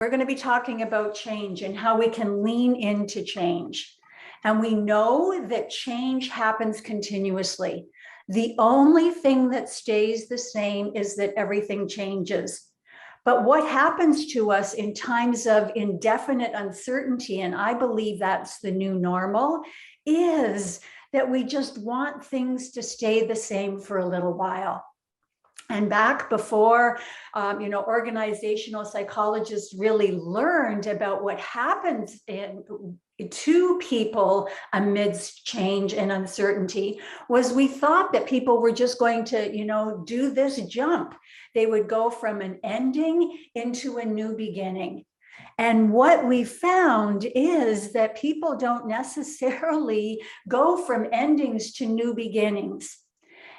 We're going to be talking about change and how we can lean into change. And we know that change happens continuously. The only thing that stays the same is that everything changes. But what happens to us in times of indefinite uncertainty, and I believe that's the new normal, is that we just want things to stay the same for a little while. And back before, organizational psychologists really learned about what happens to people amidst change and uncertainty, was we thought that people were just going to, do this jump. They would go from an ending into a new beginning. And what we found is that people don't necessarily go from endings to new beginnings.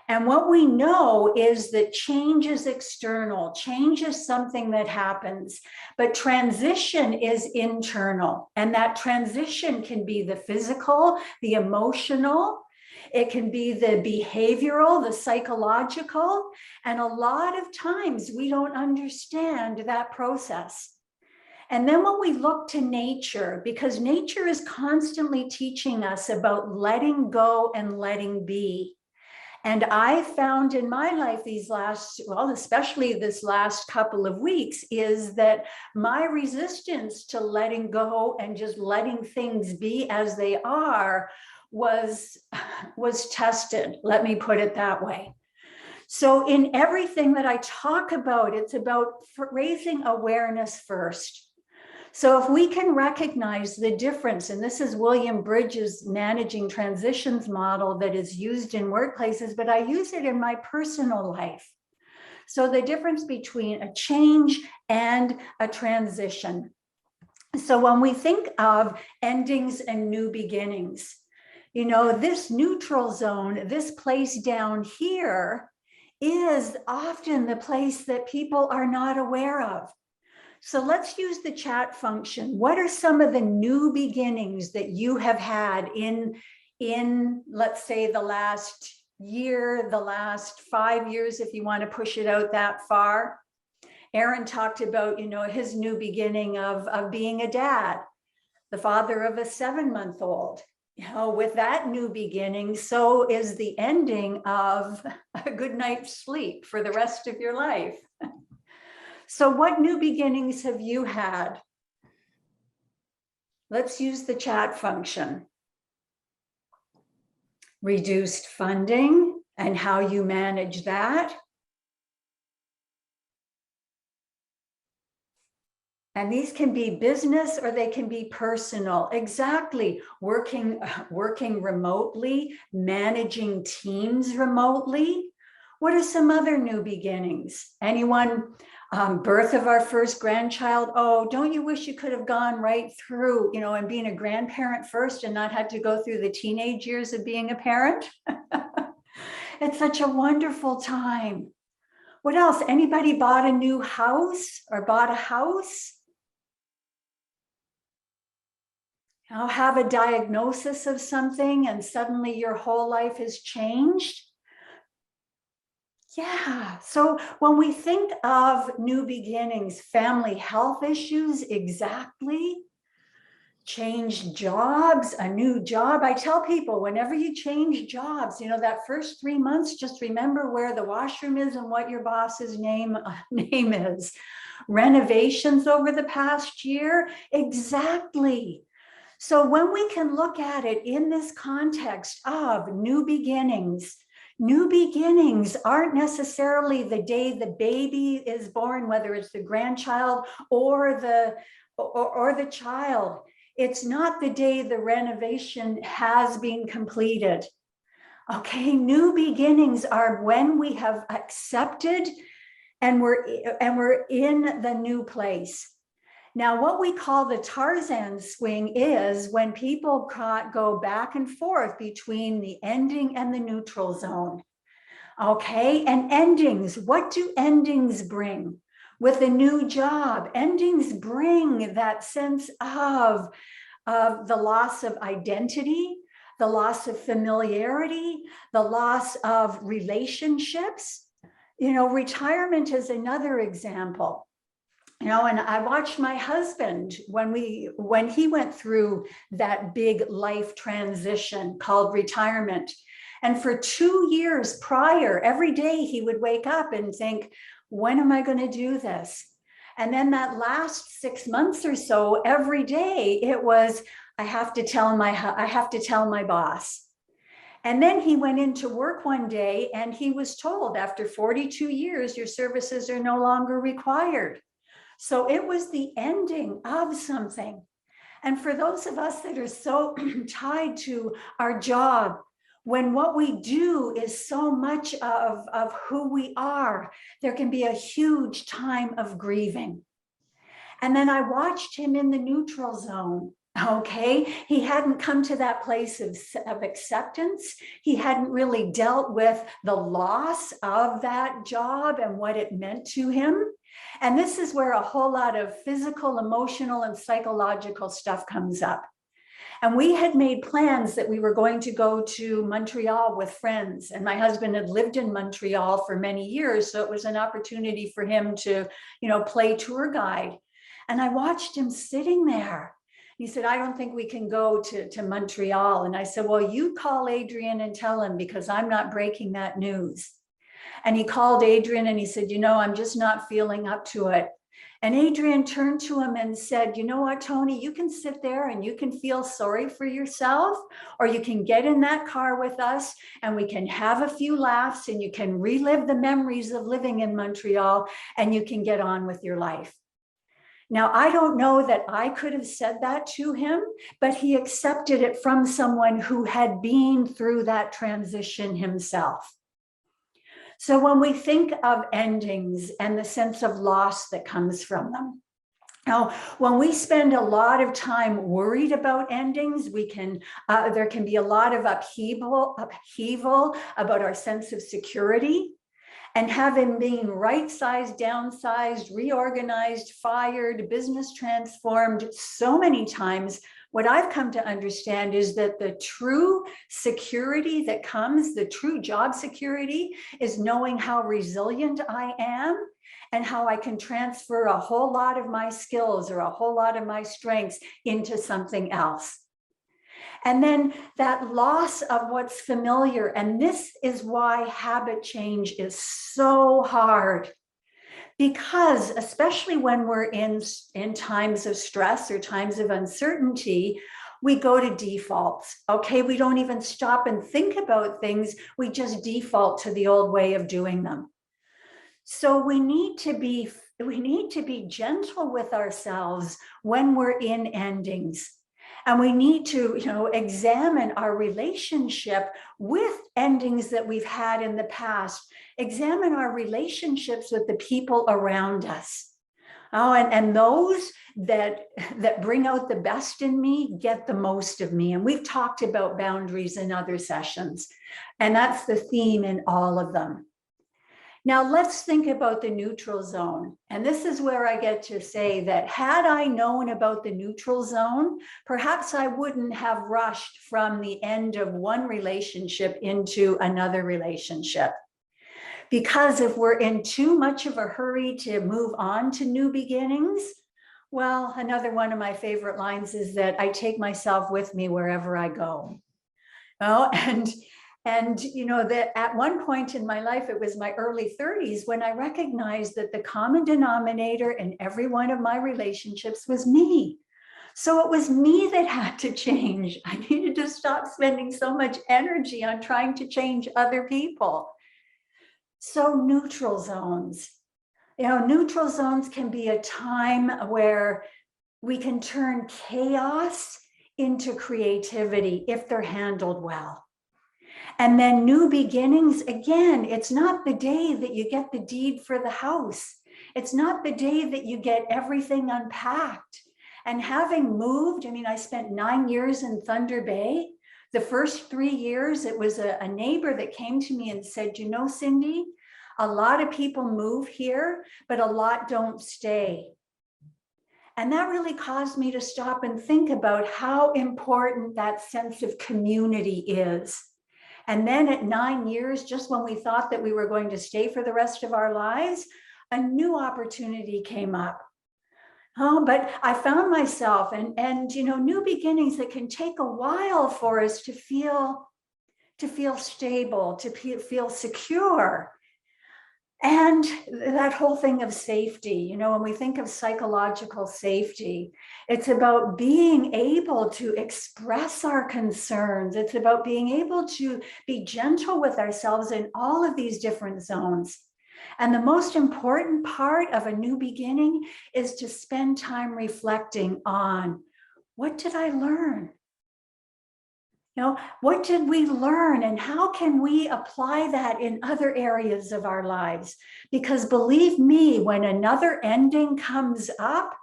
And what we know is that change is external. Change is something that happens, but transition is internal. And that transition can be the physical, the emotional, it can be the behavioral, the psychological. And a lot of times we don't understand that process. And then when we look to nature, because nature is constantly teaching us about letting go and letting be. And I found in my life especially this last couple of weeks, is that my resistance to letting go and just letting things be as they are was tested. Let me put it that way. So in everything that I talk about, it's about raising awareness first. So if we can recognize the difference, and this is William Bridges' managing transitions model that is used in workplaces, but I use it in my personal life. So the difference between a change and a transition. So when we think of endings and new beginnings, this neutral zone, this place down here, is often the place that people are not aware of. So let's use the chat function. What are some of the new beginnings that you have had in let's say, the last year, the last 5 years, if you want to push it out that far? Aaron talked about, his new beginning of being a dad, the father of a 7-month-old. With that new beginning, so is the ending of a good night's sleep for the rest of your life. So what new beginnings have you had? Let's use the chat function. Reduced funding and how you manage that. And these can be business or they can be personal. Exactly. Working remotely, managing teams remotely. What are some other new beginnings? Anyone? Birth of our first grandchild. Oh, don't you wish you could have gone right through, and being a grandparent first and not had to go through the teenage years of being a parent? It's such a wonderful time. What else? Anybody bought a new house or bought a house? Have a diagnosis of something and suddenly your whole life has changed? Yeah. So when we think of new beginnings, family health issues, exactly. Change jobs, a new job. I tell people, whenever you change jobs, that first 3 months, just remember where the washroom is and what your boss's name is. Renovations over the past year, exactly. So when we can look at it in this context of new beginnings aren't necessarily the day the baby is born, whether it's the grandchild or the child. It's not the day the renovation has been completed. Okay, new beginnings are when we have accepted and we're in the new place. Now, what we call the Tarzan swing is when people go back and forth between the ending and the neutral zone. Okay, and endings, what do endings bring? With a new job, endings bring that sense of the loss of identity, the loss of familiarity, the loss of relationships. Retirement is another example. And I watched my husband when he went through that big life transition called retirement. And for 2 years prior, every day he would wake up and think, when am I going to do this? And then that last 6 months or so, every day it was, I have to tell my boss. And then he went into work one day and he was told, after 42 years, your services are no longer required. So it was the ending of something. And for those of us that are so tied to our job, when what we do is so much of who we are, there can be a huge time of grieving. And then I watched him in the neutral zone. Okay, he hadn't come to that place of acceptance. He hadn't really dealt with the loss of that job and what it meant to him. And this is where a whole lot of physical, emotional, and psychological stuff comes up. And we had made plans that we were going to go to Montreal with friends. And my husband had lived in Montreal for many years. So it was an opportunity for him to, play tour guide. And I watched him sitting there. He said, I don't think we can go to Montreal. And I said, well, you call Adrian and tell him, because I'm not breaking that news. And he called Adrian and he said, I'm just not feeling up to it. And Adrian turned to him and said, you know what, Tony, you can sit there and you can feel sorry for yourself, or you can get in that car with us and we can have a few laughs and you can relive the memories of living in Montreal and you can get on with your life. Now, I don't know that I could have said that to him, but he accepted it from someone who had been through that transition himself. So when we think of endings and the sense of loss that comes from them, now, when we spend a lot of time worried about endings, there can be a lot of upheaval about our sense of security. And having been right-sized, downsized, reorganized, fired, business transformed so many times, what I've come to understand is that the true security that comes, the true job security, is knowing how resilient I am and how I can transfer a whole lot of my skills or a whole lot of my strengths into something else. And then that loss of what's familiar. And this is why habit change is so hard. Because especially when we're in times of stress or times of uncertainty, we go to defaults. Okay, we don't even stop and think about things. We just default to the old way of doing them. So we need to be gentle with ourselves when we're in endings. And we need to, examine our relationship with endings that we've had in the past. Examine our relationships with the people around us. Oh, and those that bring out the best in me get the most of me. And we've talked about boundaries in other sessions. And that's the theme in all of them. Now let's think about the neutral zone. And this is where I get to say that had I known about the neutral zone, perhaps I wouldn't have rushed from the end of one relationship into another relationship. Because if we're in too much of a hurry to move on to new beginnings, well, another one of my favorite lines is that I take myself with me wherever I go. Oh, and that at one point in my life, it was my early 30s when I recognized that the common denominator in every one of my relationships was me. So it was me that had to change. I needed to stop spending so much energy on trying to change other people. So neutral zones. Neutral zones can be a time where we can turn chaos into creativity if they're handled well. And then new beginnings, again, it's not the day that you get the deed for the house. It's not the day that you get everything unpacked. And having moved, I spent 9 years in Thunder Bay. The first 3 years, it was a neighbor that came to me and said, Cindy, a lot of people move here, but a lot don't stay. And that really caused me to stop and think about how important that sense of community is. And then at 9 years, just when we thought that we were going to stay for the rest of our lives, a new opportunity came up. Oh, but I found myself and new beginnings that can take a while for us to feel stable, to feel secure. And that whole thing of safety, when we think of psychological safety, it's about being able to express our concerns. It's about being able to be gentle with ourselves in all of these different zones. And the most important part of a new beginning is to spend time reflecting on, what did I learn? What did we learn and how can we apply that in other areas of our lives? Because believe me, when another ending comes up,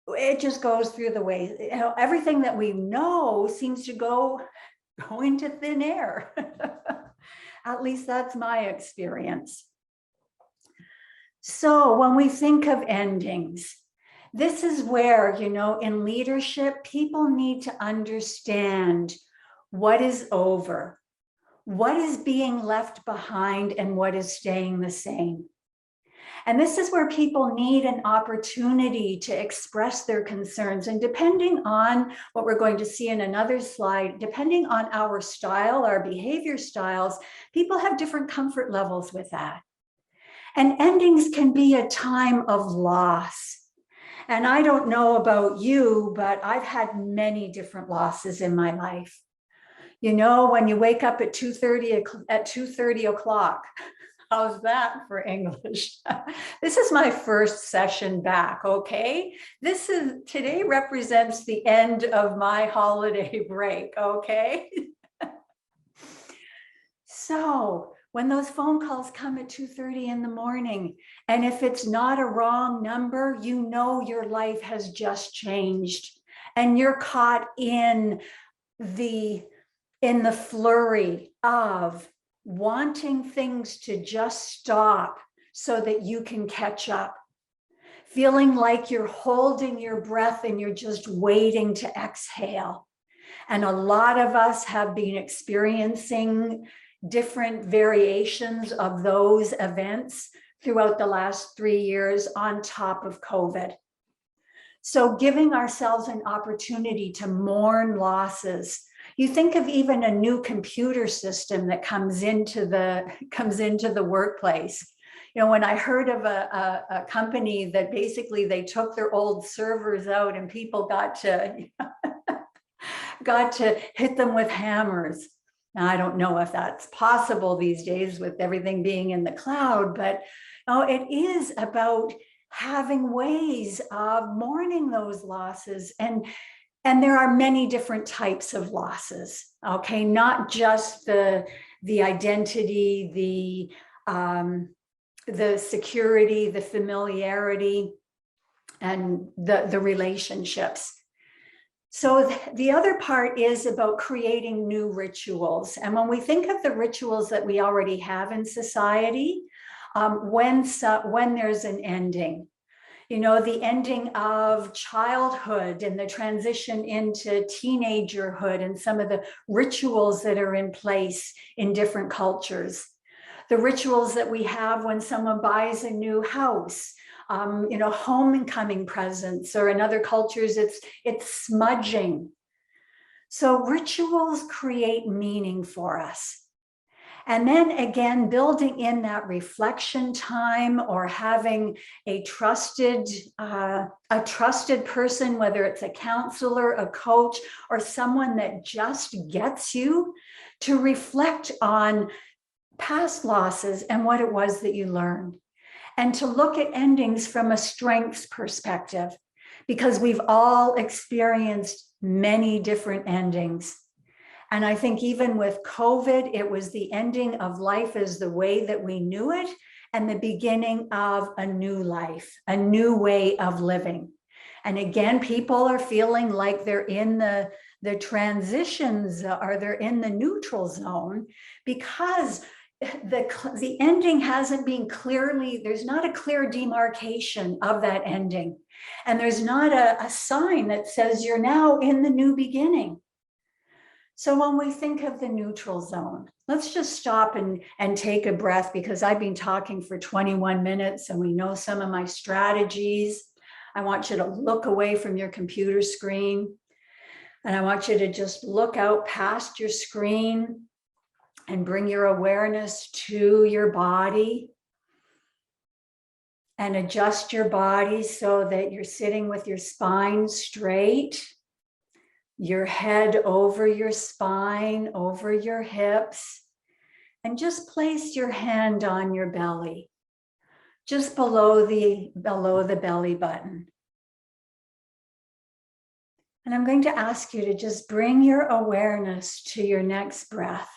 it just goes through the way. Everything that we know seems to go into thin air. At least that's my experience. So when we think of endings, this is where, in leadership, people need to understand what is over, what is being left behind, and what is staying the same. And this is where people need an opportunity to express their concerns. And depending on what we're going to see in another slide, depending on our style, our behavior styles, people have different comfort levels with that. And endings can be a time of loss. And I don't know about you, but I've had many different losses in my life. When you wake up at 2:30 o'clock, how's that for English? This is my first session back, okay? Today represents the end of my holiday break, okay? So when those phone calls come at 2:30 in the morning, and if it's not a wrong number, your life has just changed and you're caught in the flurry of wanting things to just stop so that you can catch up, feeling like you're holding your breath and you're just waiting to exhale. And a lot of us have been experiencing different variations of those events throughout the last 3 years on top of COVID. So giving ourselves an opportunity to mourn losses. You think of even a new computer system that comes into the workplace. When I heard of a company that basically they took their old servers out and people got to hit them with hammers. Now, I don't know if that's possible these days with everything being in the cloud, but it is about having ways of mourning those losses. And there are many different types of losses, okay? Not just the identity, the security, the familiarity, and the relationships. So the other part is about creating new rituals. And when we think of the rituals that we already have in society, when there's an ending, the ending of childhood and the transition into teenagerhood and some of the rituals that are in place in different cultures, the rituals that we have when someone buys a new house, homecoming presents, or in other cultures, it's smudging. So rituals create meaning for us. And then again, building in that reflection time or having a trusted person, whether it's a counselor, a coach, or someone that just gets you to reflect on past losses and what it was that you learned. And to look at endings from a strengths perspective, because we've all experienced many different endings. And I think even with COVID, it was the ending of life as the way that we knew it and the beginning of a new life, a new way of living. And again, people are feeling like they're in the transitions or they're in the neutral zone because the ending hasn't been there's not a clear demarcation of that ending. And there's not a sign that says you're now in the new beginning. So when we think of the neutral zone, let's just stop and take a breath, because I've been talking for 21 minutes and we know some of my strategies. I want you to look away from your computer screen. And I want you to just look out past your screen and bring your awareness to your body. And adjust your body so that you're sitting with your spine straight, your head over your spine, over your hips, and just place your hand on your belly, just below the belly button. And I'm going to ask you to just bring your awareness to your next breath.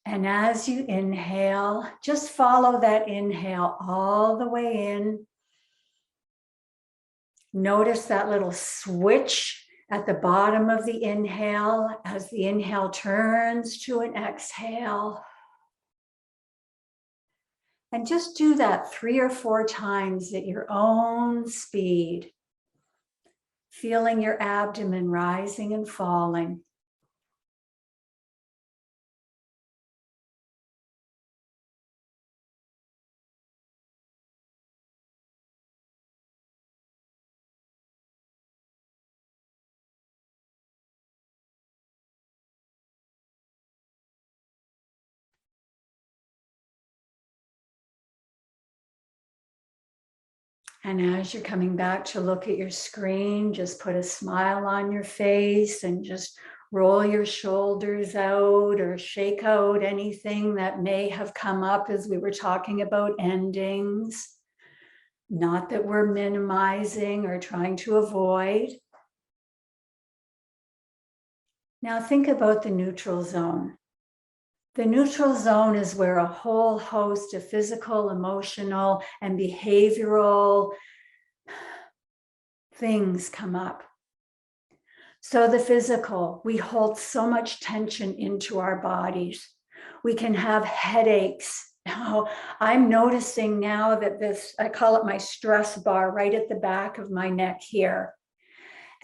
And as you inhale, just follow that inhale all the way in. Notice that little switch at the bottom of the inhale as the inhale turns to an exhale. And just do that 3 or 4 times at your own speed, feeling your abdomen rising and falling. And as you're coming back to look at your screen, just put a smile on your face and just roll your shoulders out or shake out anything that may have come up as we were talking about endings. Not that we're minimizing or trying to avoid. Now think about the neutral zone. The neutral zone is where a whole host of physical, emotional, and behavioral things come up. So the physical, we hold so much tension into our bodies. We can have headaches. Now, I'm noticing now that this, I call it my stress bar right at the back of my neck here.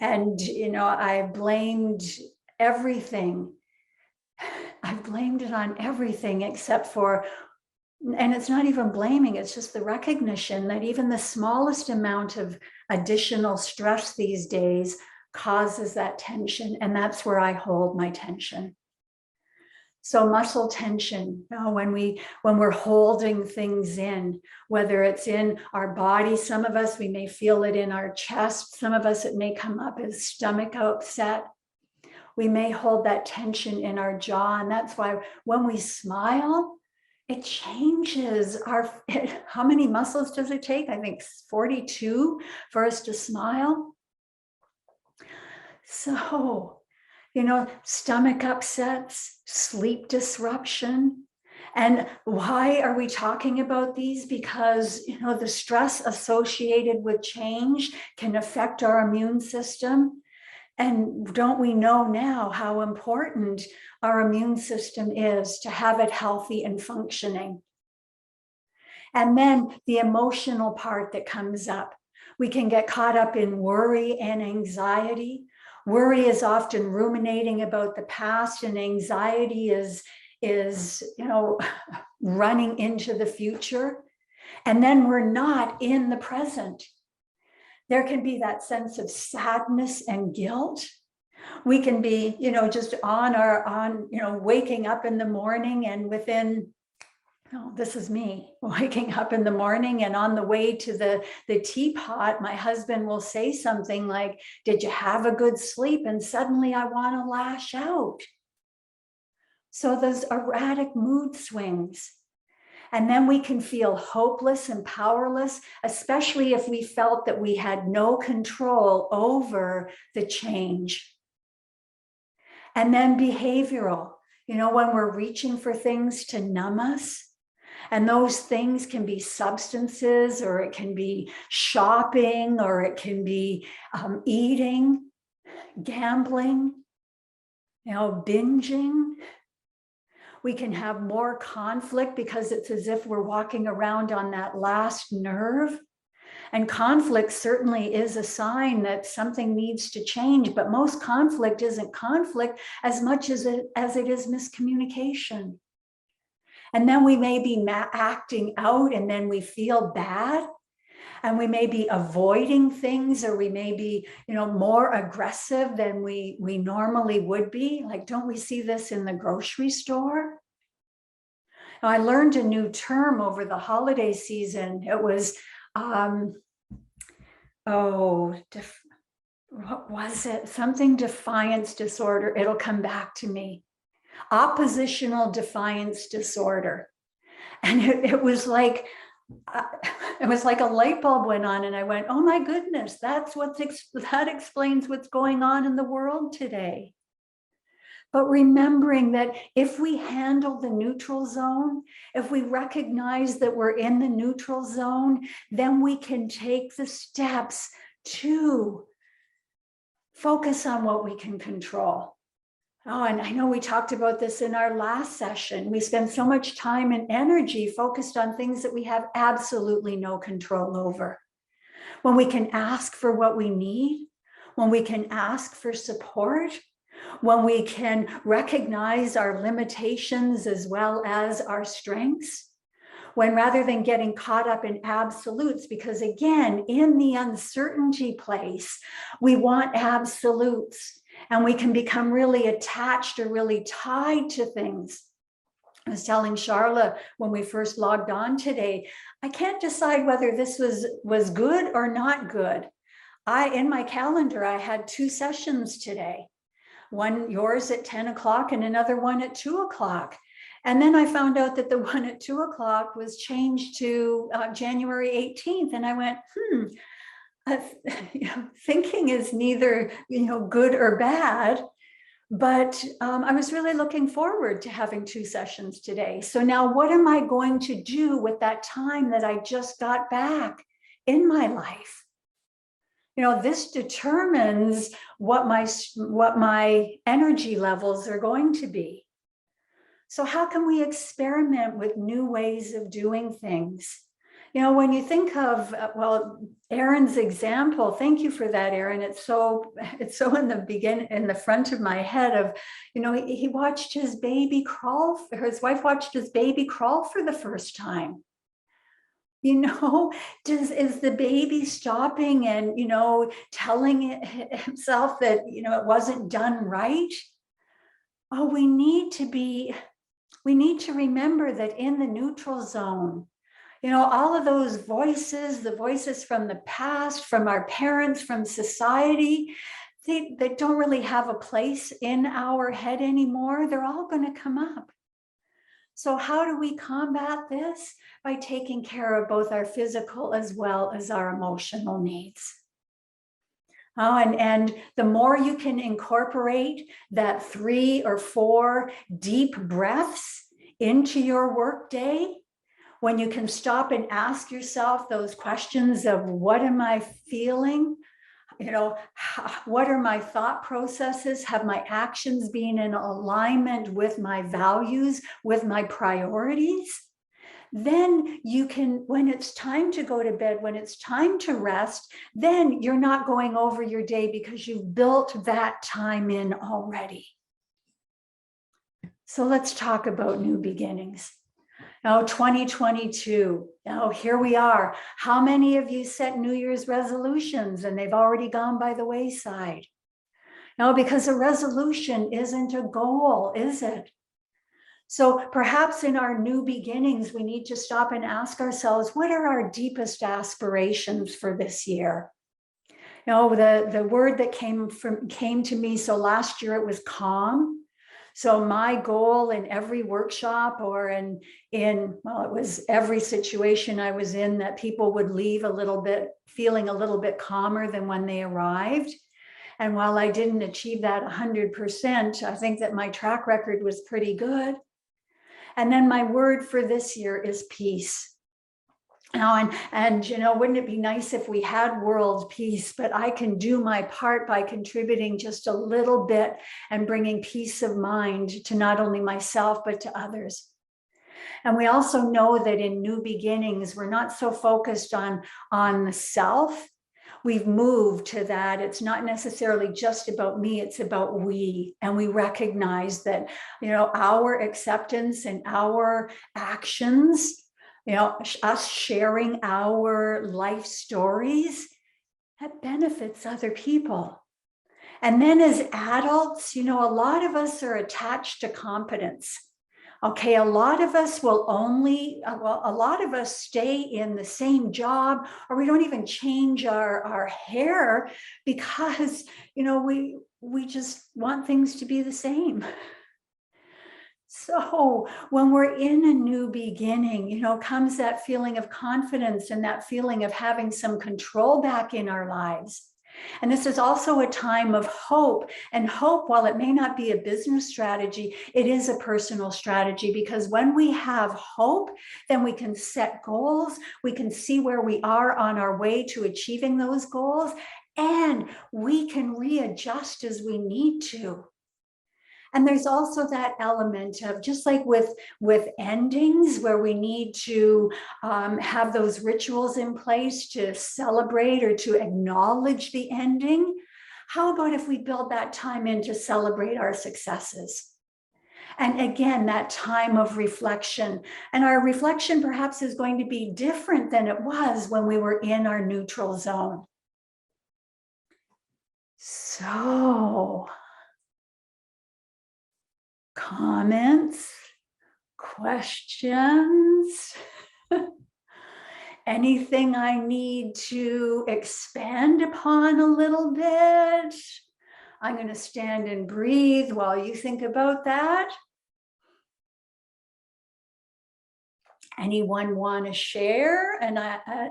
And, I blamed everything. I've blamed it on everything except for, and it's not even blaming, it's just the recognition that even the smallest amount of additional stress these days causes that tension. And that's where I hold my tension. So muscle tension, when we're holding things in, whether it's in our body, some of us, we may feel it in our chest. Some of us, it may come up as stomach upset. We may hold that tension in our jaw. And that's why when we smile, it changes how many muscles does it take? I think 42 for us to smile. So, stomach upsets, sleep disruption. And why are we talking about these? Because, the stress associated with change can affect our immune system. And don't we know now how important our immune system is to have it healthy and functioning? And then the emotional part that comes up. We can get caught up in worry and anxiety. Worry is often ruminating about the past, and anxiety is running into the future. And then we're not in the present. There can be that sense of sadness and guilt. We can be, just waking up in the morning, and within, this is me waking up in the morning, and on the way to the teapot, my husband will say something like, "Did you have a good sleep?" And suddenly I want to lash out. So those erratic mood swings. And then we can feel hopeless and powerless, especially if we felt that we had no control over the change. And then behavioral, when we're reaching for things to numb us, and those things can be substances, or it can be shopping, or it can be eating, gambling, binging. We can have more conflict because it's as if we're walking around on that last nerve. And conflict certainly is a sign that something needs to change, but most conflict isn't conflict as much as it is miscommunication. And then we may be acting out, and then we feel bad. And we may be avoiding things, or we may be, more aggressive than we normally would be. Like, don't we see this in the grocery store? Now, I learned a new term over the holiday season. It was, what was it? Something defiance disorder. It'll come back to me. Oppositional defiance disorder. And it was like a light bulb went on, and I went, oh my goodness, that explains what's going on in the world today. But remembering that if we handle the neutral zone, if we recognize that we're in the neutral zone, then we can take the steps to focus on what we can control. Oh, and I know we talked about this in our last session. We spend so much time and energy focused on things that we have absolutely no control over. When we can ask for what we need, when we can ask for support, when we can recognize our limitations as well as our strengths, when rather than getting caught up in absolutes, because again, in the uncertainty place, we want absolutes. And we can become really attached or really tied to things. I was telling Charla when we first logged on today, I can't decide whether this was good or not good. In my calendar, I had 2 sessions today. One yours at 10 o'clock and another one at 2 o'clock. And then I found out that the one at 2 o'clock was changed to January 18th. And I went, thinking is neither, good or bad, but I was really looking forward to having 2 sessions today. So now what am I going to do with that time that I just got back in my life? This determines what my energy levels are going to be. So how can we experiment with new ways of doing things? When you think of, Aaron's example, thank you for that, Aaron. It's so in the front of my head of, he watched his baby crawl, his wife watched his baby crawl for the first time. Is the baby stopping and, telling himself that, it wasn't done right? Oh, we need to remember that in the neutral zone, all of those voices, the voices from the past, from our parents, from society, they don't really have a place in our head anymore. They're all going to come up. So how do we combat this? By taking care of both our physical as well as our emotional needs. Oh, and the more you can incorporate that 3 or 4 deep breaths into your workday, when you can stop and ask yourself those questions of what am I feeling? What are my thought processes? Have my actions been in alignment with my values, with my priorities? Then you can, when it's time to go to bed, when it's time to rest, then you're not going over your day because you've built that time in already. So let's talk about new beginnings. Now, 2022, now here we are. How many of you set New Year's resolutions and they've already gone by the wayside? No, because a resolution isn't a goal, is it? So perhaps in our new beginnings, we need to stop and ask ourselves, what are our deepest aspirations for this year? The word that came to me, so last year it was calm. So my goal in every workshop or it was every situation I was in, that people would leave feeling a little bit calmer than when they arrived. And while I didn't achieve that 100%, I think that my track record was pretty good. And then my word for this year is peace. Wouldn't it be nice if we had world peace, but I can do my part by contributing just a little bit and bringing peace of mind to not only myself, but to others. And we also know that in new beginnings, we're not so focused on the self. we've moved to that. It's not necessarily just about me, it's about we. And we recognize that, our acceptance and our actions, us sharing our life stories, that benefits other people. And then as adults, a lot of us are attached to competence. Okay, a lot of us a lot of us stay in the same job, or we don't even change our hair because, we just want things to be the same. So when we're in a new beginning, comes that feeling of confidence and that feeling of having some control back in our lives. And this is also a time of hope. And hope, while it may not be a business strategy, it is a personal strategy, because when we have hope, then we can set goals. We can see where we are on our way to achieving those goals, and we can readjust as we need to. And there's also that element of, just like with endings, where we need to have those rituals in place to celebrate or to acknowledge the ending. How about if we build that time in to celebrate our successes? And again, that time of reflection. And our reflection perhaps is going to be different than it was when we were in our neutral zone. So, comments, questions, anything I need to expand upon a little bit? I'm going to stand and breathe while you think about that. Anyone want to share an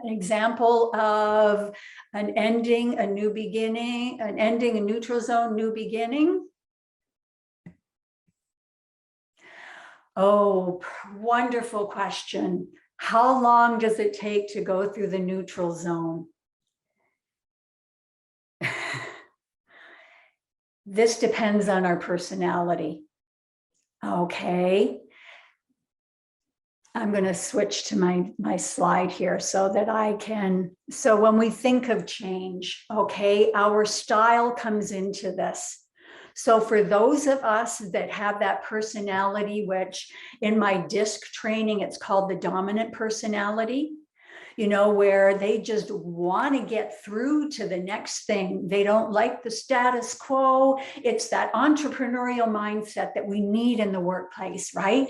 example of an ending, a new beginning, an ending, a neutral zone, new beginning? Oh, wonderful question. How long does it take to go through the neutral zone? This depends on our personality. Okay. I'm going to switch to my slide here so that I can. So when we think of change, okay, our style comes into this. So for those of us that have that personality, which in my DISC training, it's called the dominant personality, where they just want to get through to the next thing. They don't like the status quo. It's that entrepreneurial mindset that we need in the workplace, right?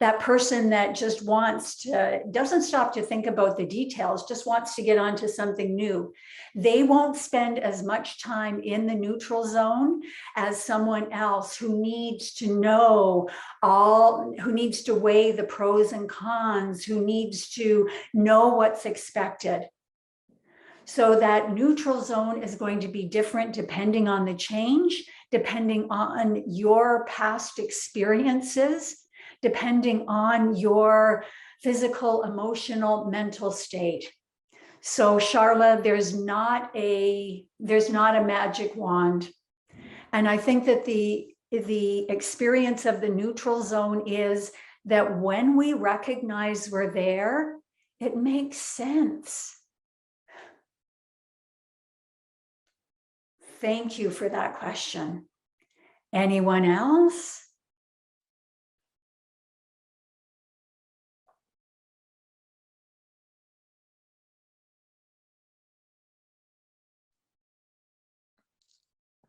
That person that just doesn't stop to think about the details, just wants to get onto something new. They won't spend as much time in the neutral zone as someone else who needs to know who needs to weigh the pros and cons, who needs to know what's expected. So that neutral zone is going to be different depending on the change, depending on your past experiences, depending on your physical, emotional, mental state. So Charla, there's not a magic wand. And I think that the experience of the neutral zone is that when we recognize we're there, it makes sense. Thank you for that question. Anyone else?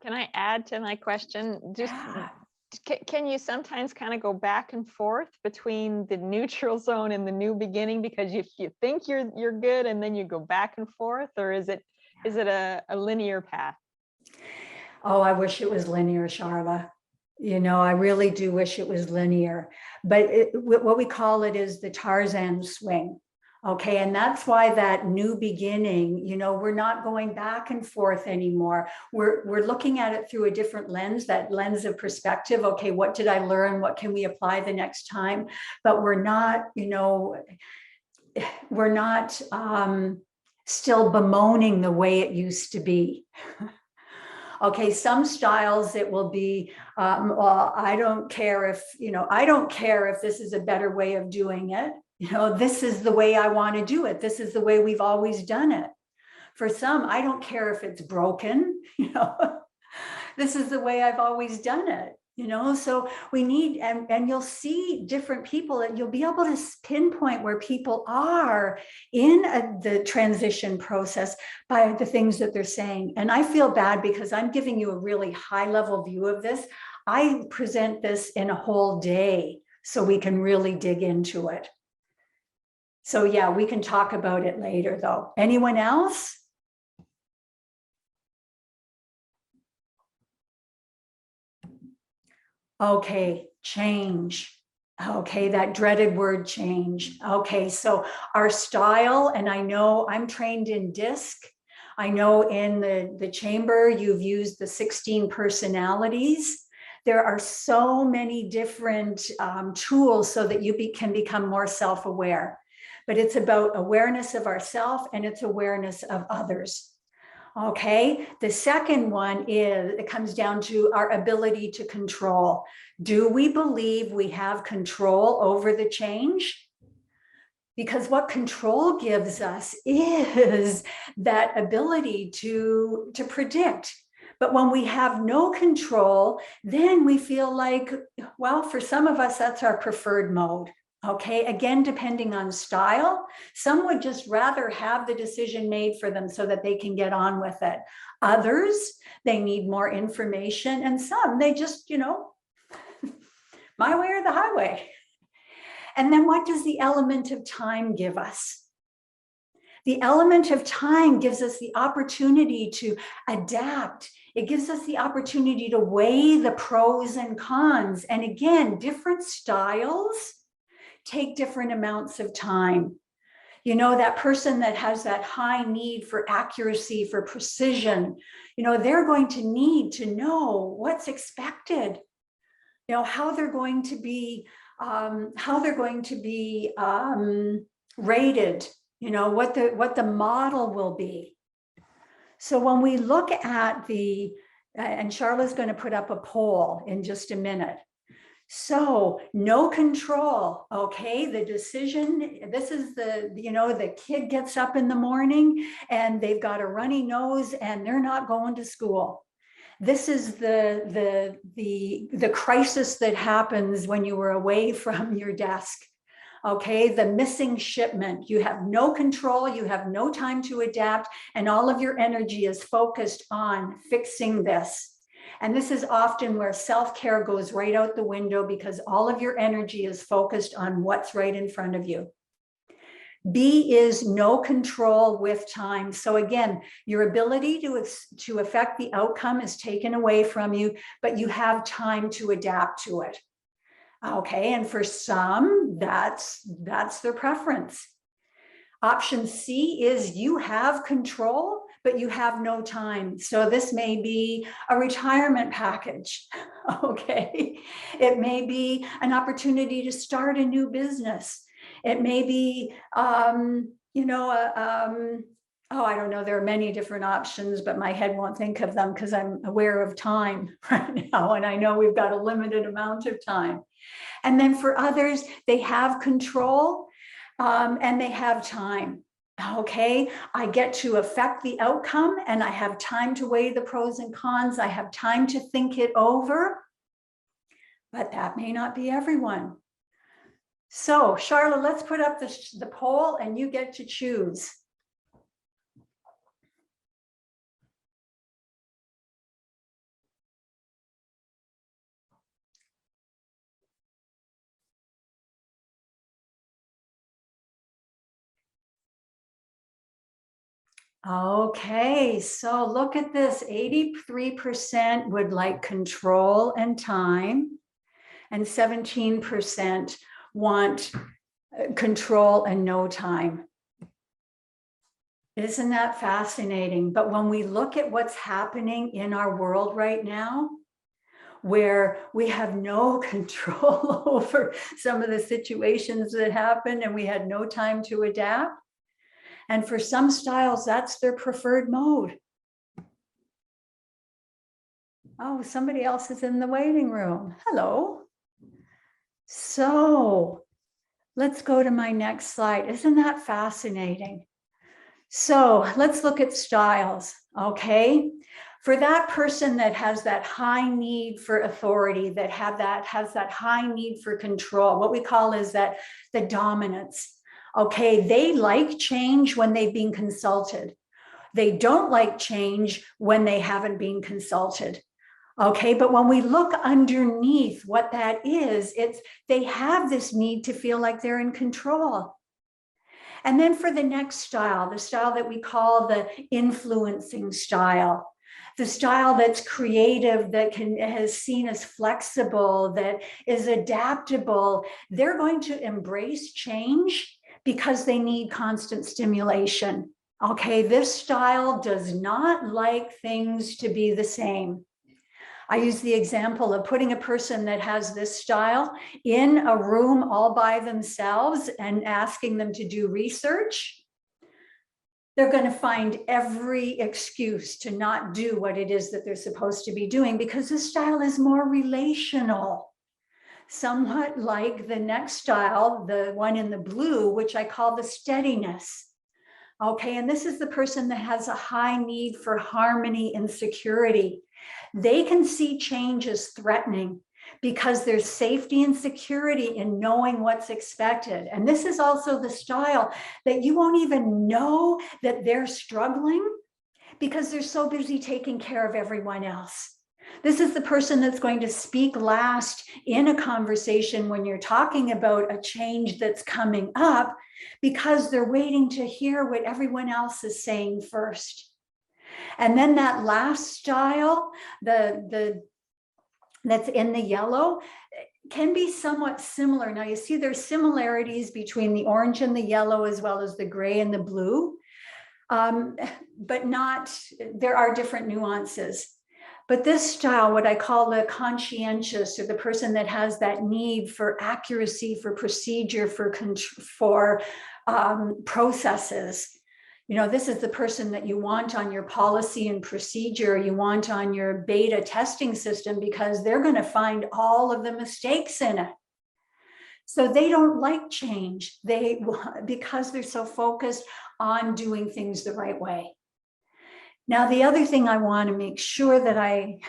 Can I add to my question? Just Yeah. can you sometimes kind of go back and forth between the neutral zone and the new beginning, because you think you're good and then you go back and forth, or is it a linear path? Oh, I wish it was linear, Charla. I really do wish it was linear. But what we call it is the Tarzan swing. Okay, and that's why that new beginning, we're not going back and forth anymore. We're looking at it through a different lens, that lens of perspective. Okay, what did I learn? What can we apply the next time? But we're not still bemoaning the way it used to be. Okay, some styles it will be, well, I don't care if this is a better way of doing it. This is the way I want to do it. This is the way we've always done it. For some, I don't care if it's broken, this is the way I've always done it. So we need, and you'll see different people, and you'll be able to pinpoint where people are in the transition process by the things that they're saying. And I feel bad because I'm giving you a really high level view of this. I present this in a whole day so we can really dig into it. So yeah, we can talk about it later though. Anyone else? Okay, change. Okay, that dreaded word change. Okay, so our style, and I know I'm trained in DISC. I know in the chamber, you've used the 16 personalities. There are so many different tools so that you can become more self-aware. But it's about awareness of ourself and it's awareness of others. Okay, the second one is, it comes down to our ability to control. Do we believe we have control over the change? Because what control gives us is that ability to predict. But when we have no control, then we feel like, well, for some of us, that's our preferred mode. Okay, again, depending on style, some would just rather have the decision made for them so that they can get on with it. Others, they need more information, and some, they just, my way or the highway. And then what does the element of time give us? The element of time gives us the opportunity to adapt. It gives us the opportunity to weigh the pros and cons. And again, different styles take different amounts of time. That person that has that high need for accuracy, for precision, they're going to need to know what's expected, how they're going to be, rated, what the model will be. So when we look at and Charlotte's going to put up a poll in just a minute. So no control. Okay, the decision, this is the kid gets up in the morning and they've got a runny nose and they're not going to school. This is the crisis that happens when you were away from your desk. Okay, the missing shipment. You have no control, you have no time to adapt, and all of your energy is focused on fixing this. And this is often where self-care goes right out the window because all of your energy is focused on what's right in front of you. B is no control with time. So again, your ability to affect the outcome is taken away from you, but you have time to adapt to it. Okay, and for some, that's their preference. Option C is you have control, but you have no time. So this may be a retirement package, okay? It may be an opportunity to start a new business. It may be, I don't know, there are many different options, but my head won't think of them because I'm aware of time right now, and I know we've got a limited amount of time. And then for others, they have control and they have time. Okay, I get to affect the outcome and I have time to weigh the pros and cons. I have time to think it over, but that may not be everyone. So Charlotte, let's put up the poll and you get to choose. Okay, so look at this, 83% would like control and time, and 17% want control and no time. Isn't that fascinating? But when we look at what's happening in our world right now, where we have no control over some of the situations that happen and we had no time to adapt, and for some styles, that's their preferred mode. Oh, somebody else is in the waiting room. Hello. So let's go to my next slide. Isn't that fascinating? So let's look at styles, okay? For that person that has that high need for authority, that has that high need for control, what we call is that the dominance. Okay, they like change when they've been consulted. They don't like change when they haven't been consulted. Okay, but when we look underneath what that is, it's they have this need to feel like they're in control. And then for the next style, the style that we call the influencing style, the style that's creative, that is seen as flexible, that is adaptable, they're going to embrace change because they need constant stimulation. Okay, this style does not like things to be the same. I use the example of putting a person that has this style in a room all by themselves and asking them to do research. They're going to find every excuse to not do what it is that they're supposed to be doing because this style is more relational. Somewhat like the next style, the one in the blue, which I call the steadiness. Okay, and this is the person that has a high need for harmony and security. They can see change as threatening because there's safety and security in knowing what's expected. And this is also the style that you won't even know that they're struggling because they're so busy taking care of everyone else. This is the person that's going to speak last in a conversation when you're talking about a change that's coming up because they're waiting to hear what everyone else is saying first. And then that last style, the that's in the yellow, can be somewhat similar. Now you see there's similarities between the orange and the yellow as well as the gray and the blue, but there are different nuances. But this style, what I call the conscientious, or the person that has that need for accuracy, for procedure, for processes, this is the person that you want on your policy and procedure, you want on your beta testing system, because they're going to find all of the mistakes in it. So they don't like change, because they're so focused on doing things the right way. Now, the other thing I want to make sure that I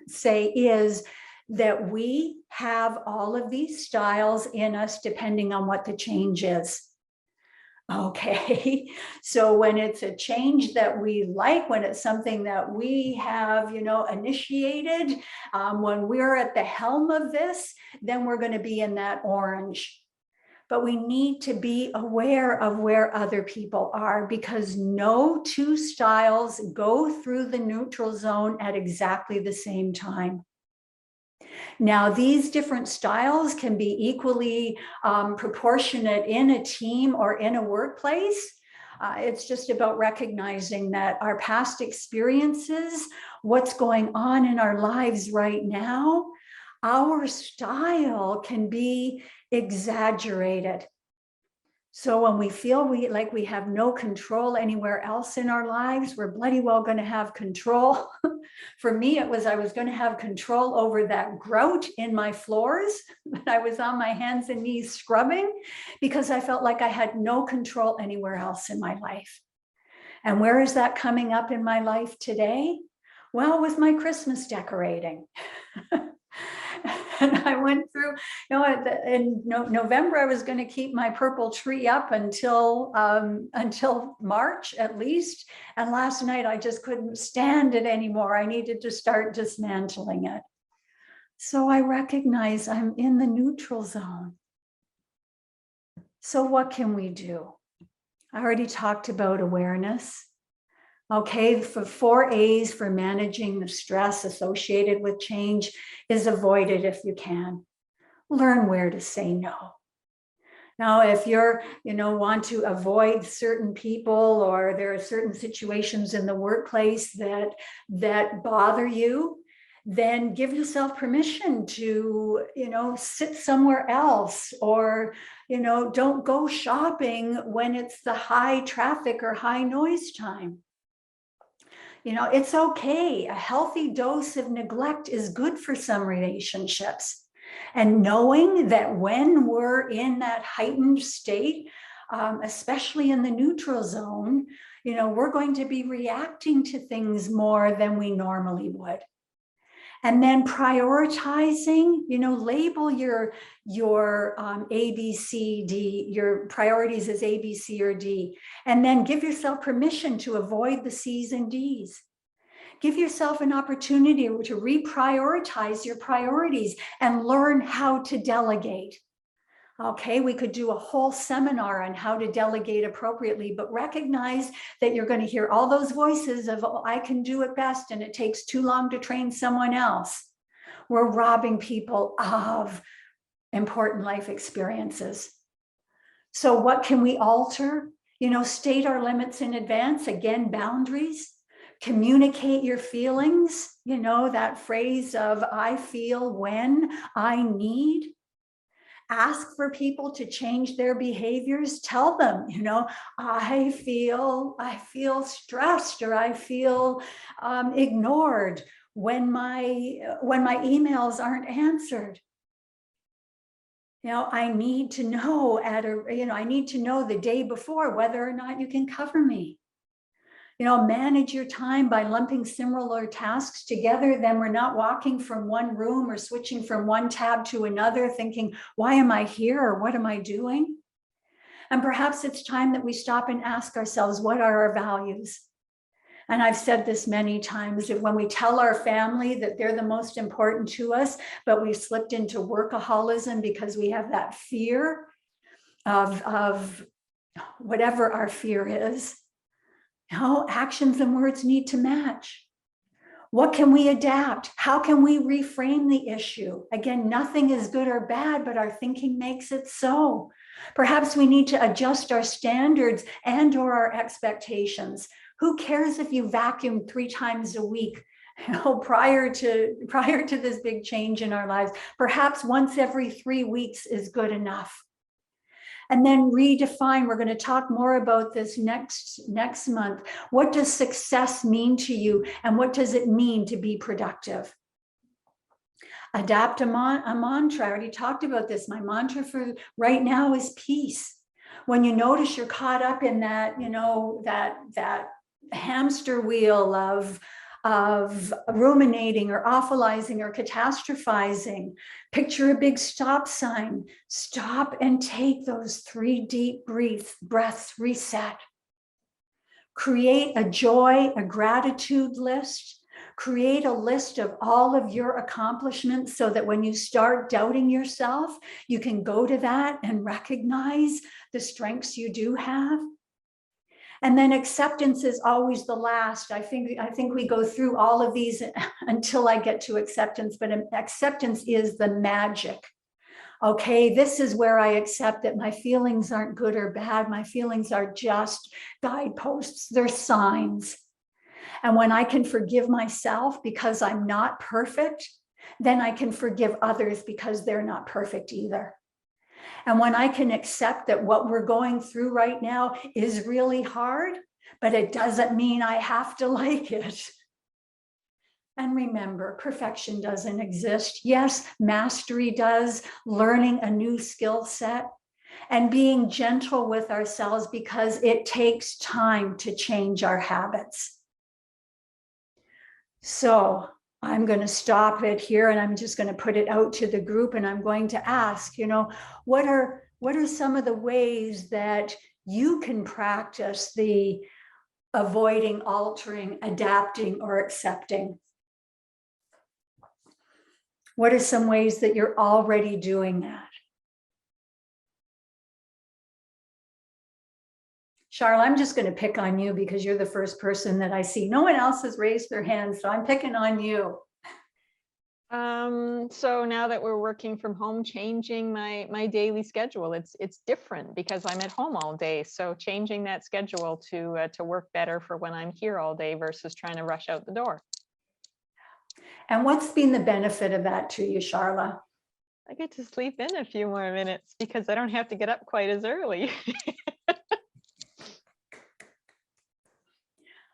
say is that we have all of these styles in us depending on what the change is. Okay, so when it's a change that we like, when it's something that we have, initiated, when we're at the helm of this, then we're going to be in that orange. But we need to be aware of where other people are, because no two styles go through the neutral zone at exactly the same time. Now, these different styles can be equally proportionate in a team or in a workplace. It's just about recognizing that our past experiences, what's going on in our lives right now, our style can be exaggerated. So when we feel like we have no control anywhere else in our lives, we're bloody well going to have control. For me, I was going to have control over that grout in my floors that I was on my hands and knees scrubbing, because I felt like I had no control anywhere else in my life. And where is that coming up in my life today? Well, with my Christmas decorating. And I went through, in November, I was going to keep my purple tree up until March at least. And last night, I just couldn't stand it anymore. I needed to start dismantling it. So I recognize I'm in the neutral zone. So what can we do? I already talked about awareness. Okay, for 4 A's for managing the stress associated with change is avoid it if you can. Learn where to say no. Now, if you're, want to avoid certain people, or there are certain situations in the workplace that bother you, then give yourself permission to, sit somewhere else, or, don't go shopping when it's the high traffic or high noise time. It's okay. A healthy dose of neglect is good for some relationships. And knowing that when we're in that heightened state, especially in the neutral zone, We're going to be reacting to things more than we normally would. And then prioritizing, label your A, B, C, D, your priorities as A, B, C, or D, and then give yourself permission to avoid the C's and D's. Give yourself an opportunity to reprioritize your priorities and learn how to delegate. Okay, we could do a whole seminar on how to delegate appropriately, but recognize that you're going to hear all those voices of, oh, I can do it best and it takes too long to train someone else. We're robbing people of important life experiences. So what can we alter? State our limits in advance. Again, boundaries. Communicate your feelings. That phrase of I feel when I need. Ask for people to change their behaviors. Tell them, I feel stressed, or I feel ignored when my emails aren't answered. I need to know I need to know the day before whether or not you can cover me. Manage your time by lumping similar tasks together. Then we're not walking from one room or switching from one tab to another, thinking, why am I here, or what am I doing? And perhaps it's time that we stop and ask ourselves, what are our values? And I've said this many times, that when we tell our family that they're the most important to us, but we've slipped into workaholism because we have that fear of whatever our fear is, actions and words need to match. What can we adapt? How can we reframe the issue? Again, nothing is good or bad, but our thinking makes it so. Perhaps we need to adjust our standards and or our expectations. Who cares if you vacuum 3 times a week? Prior to this big change in our lives, perhaps once every 3 weeks is good enough. And then redefine. We're going to talk more about this next month. What does success mean to you? And what does it mean to be productive? Adapt a mantra. I already talked about this. My mantra for right now is peace. When you notice you're caught up in that, that hamster wheel of ruminating or awfulizing or catastrophizing, picture a big stop sign. Stop and take those 3 deep breaths, reset. Create a joy, a gratitude list. Create a list of all of your accomplishments so that when you start doubting yourself, you can go to that and recognize the strengths you do have. And then acceptance is always the last. I think we go through all of these until I get to acceptance, but acceptance is the magic. Okay, this is where I accept that my feelings aren't good or bad. My feelings are just guideposts. They're signs. And when I can forgive myself because I'm not perfect, then I can forgive others because they're not perfect either. And when I can accept that what we're going through right now is really hard, but it doesn't mean I have to like it. And remember, perfection doesn't exist. Yes, mastery does, learning a new skill set, and being gentle with ourselves because it takes time to change our habits. So I'm going to stop it here, and I'm just going to put it out to the group, and I'm going to ask, what are some of the ways that you can practice the avoiding, altering, adapting, or accepting? What are some ways that you're already doing that? Charlotte, I'm just going to pick on you because you're the first person that I see. No one else has raised their hand, so I'm picking on you. So now that we're working from home, changing my daily schedule, it's different because I'm at home all day. So changing that schedule to work better for when I'm here all day versus trying to rush out the door. And what's been the benefit of that to you, Charlotte? I get to sleep in a few more minutes because I don't have to get up quite as early.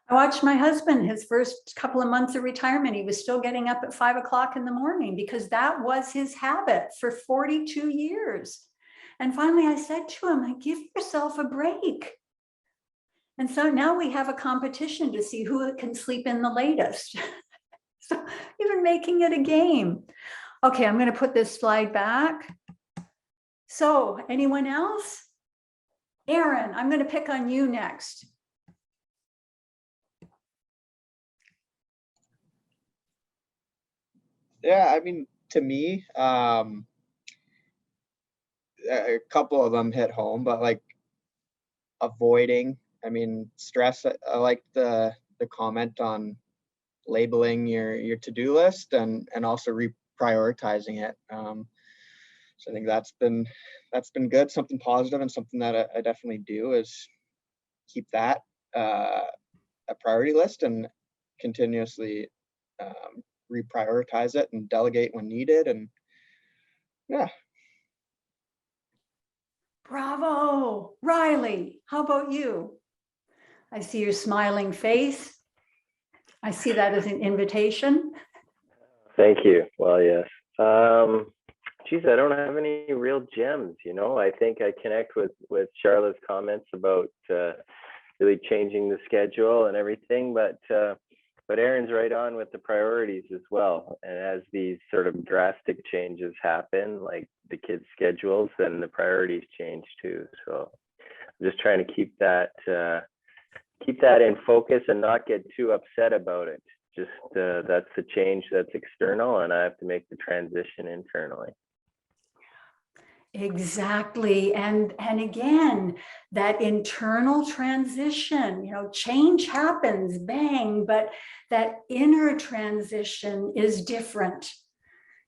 I watched my husband, his first couple of months of retirement, he was still getting up at 5 o'clock in the morning because that was his habit for 42 years. And finally I said to him, give yourself a break. And so now we have a competition to see who can sleep in the latest. So even making it a game. Okay, I'm going to put this slide back. So anyone else? Aaron, I'm going to pick on you next. Yeah, I mean, to me, a couple of them hit home, but like avoiding, I mean, stress. I like the comment on labeling your to-do list and also reprioritizing it. So I think that's been good, something positive, and something that I definitely do is keep that a priority list and continuously reprioritize it and delegate when needed. And yeah. Bravo. Riley, how about you? I see your smiling face. I see that as an invitation. Thank you. Well, yes. Geez, I don't have any real gems, you know. I think I connect with Charlotte's comments about really changing the schedule and everything, but Aaron's right on with the priorities as well. And as these sort of drastic changes happen, like the kids' schedules, then the priorities change too. So I'm just trying to keep that in focus and not get too upset about it. Just that's the change that's external, and I have to make the transition internally. Exactly. And again, that internal transition, you know, change happens, bang, but that inner transition is different.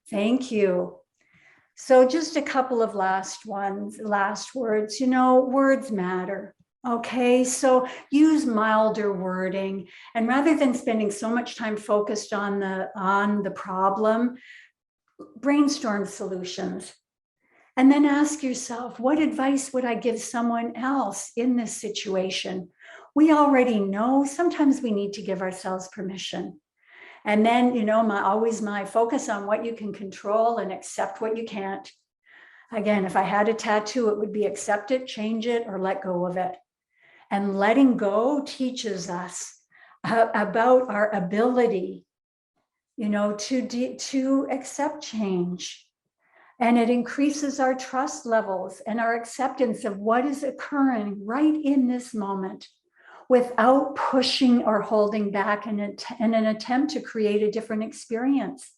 Thank you. So just a couple of last words, you know, words matter. Okay, so use milder wording, and rather than spending so much time focused on the problem, brainstorm solutions. And then ask yourself, what advice would I give someone else in this situation? We already know, sometimes we need to give ourselves permission. And then, you know, my focus on what you can control and accept what you can't. Again, if I had a tattoo, it would be accept it, change it, or let go of it. And letting go teaches us about our ability, you know, to accept change. And it increases our trust levels and our acceptance of what is occurring right in this moment without pushing or holding back in an attempt to create a different experience.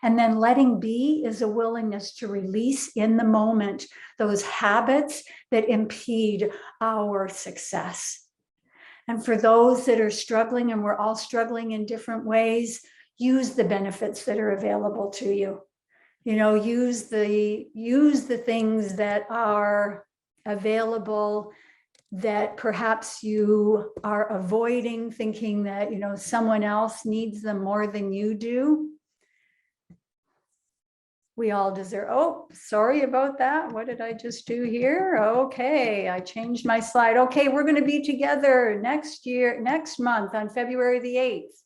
And then letting be is a willingness to release in the moment those habits that impede our success. And for those that are struggling, and we're all struggling in different ways, use the benefits that are available to you. You know, use the things that are available that perhaps you are avoiding, thinking that, you know, someone else needs them more than you do. We all deserve, oh, sorry about that. What did I just do here? Okay, I changed my slide. Okay, we're going to be together next month on February the 8th.